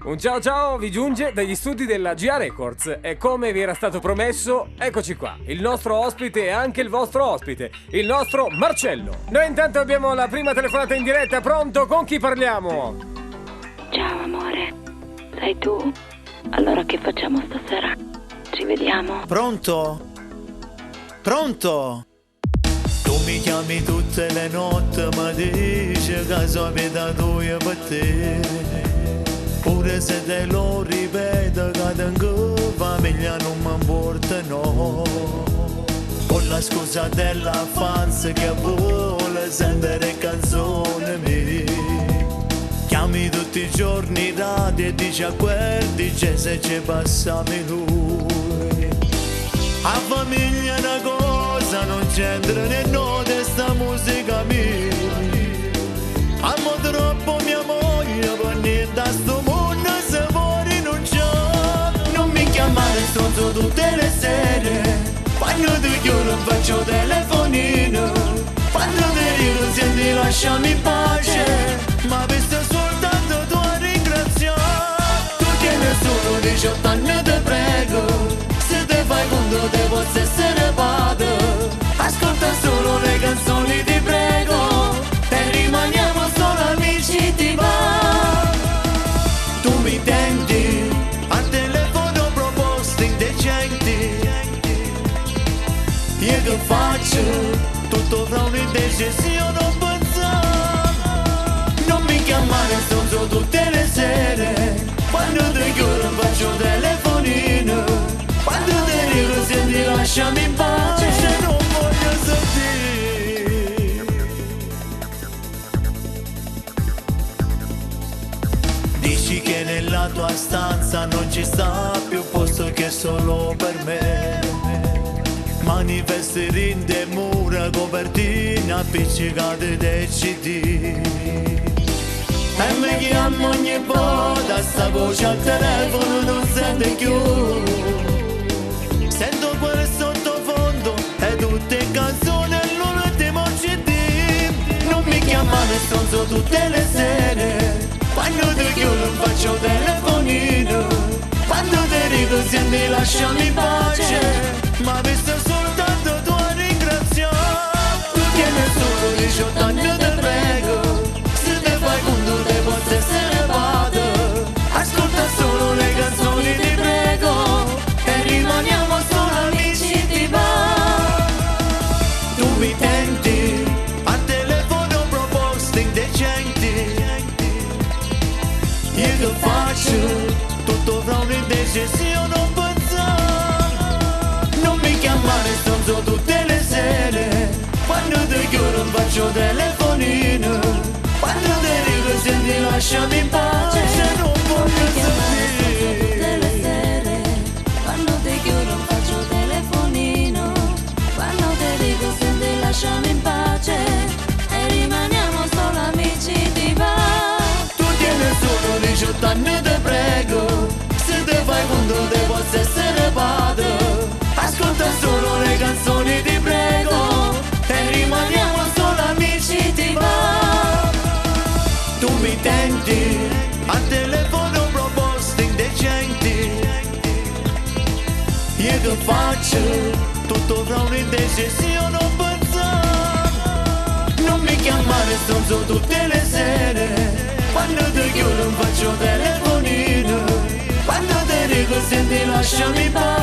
Un ciao ciao vi giunge dagli studi della GA Records e come vi era stato promesso, eccoci qua, il nostro ospite e anche il vostro ospite, il nostro Marcello. Noi intanto abbiamo la prima telefonata in diretta, pronto? Con chi parliamo? Ciao amore, sei tu? Allora che facciamo stasera? Ci vediamo? Pronto? Pronto? Tu mi chiami tutte le notti, ma dici che sono vita tua per te. Pure se te lo ripeto, che tengo famiglia non mi importa, no. Con la scusa della fans che vuole sentire canzoni mie. Chiami tutti i giorni radio e dici a quel dice se ci passami lui. A famiglia è una cosa, non c'entra né no di sta musica mia. Amo troppo mia moglie, per niente a sto mondo se fuori non c'è. Non mi chiamare stronzo tutte le sere, quando ti chiudo faccio telefonino. Quando ti dico senti lasciami in pace, ma visto soltanto tu a ringraziare. Tu tieni solo 18 anni ti prego, se te fai conto te posso essere padre. Ascolta solo le canzoni ti prego, e rimaniamo solo amici ti va. Tu mi tenti, al telefono proposte indecenti. Io che faccio? Tutto fra un'indecisione non pensare. Non mi chiamare stronzo tutte le sere, quando ti chiudo faccio telefonino. Quando ti dico senti lasciami in pace, se non voglio sentire. Dici che nella tua stanza non ci sta più posto che solo per me. Manifesti rinde mura, copertina appiccicate dei CD. E mi chiamo ogni volta, sta voce al telefono non sente più. Sento quel sottofondo e tutte canzoni all'ultimo CD. Non mi chiamare stronzo tutte le sere, quando ti chiudo faccio telefonino. Quando ti dico senti lasciami in pace, ma visto soltanto tu a ringraziare. Tu tieni solo 18 anni ti prego, se te fai conto te posso essere padre. Ascolta solo le canzoni ti prego, e rimaniamo solo amici ti va. Tu mi tenti, al telefono proposte indecenti. Io che faccio? Tutto fra un'indecisione non pensare. Non mi chiamare stronzo tutte le sere, quando ti chiudo faccio telefonino. Quando ti dico senti lasciami in pace, se non voglio sentire. Tutte le sere, quando ti chiudo faccio telefonino. Quando ti dico senti lasciami in pace, e rimaniamo solo amici ti va. Tu tieni solo 18 anni ti prego, se te fai conto te posso essere padre. Ascolta solo le canzoni ti prego, e rimaniamo solo amici ti va. Tu mi tenti, al telefono proposte indecenti. Io che faccio? Tutto fra un'indecisione non pensare. Non mi chiamare stronzo tutte le sere, quando ti chiudo faccio telefonino. Quando ti dico senti lasciami in pace,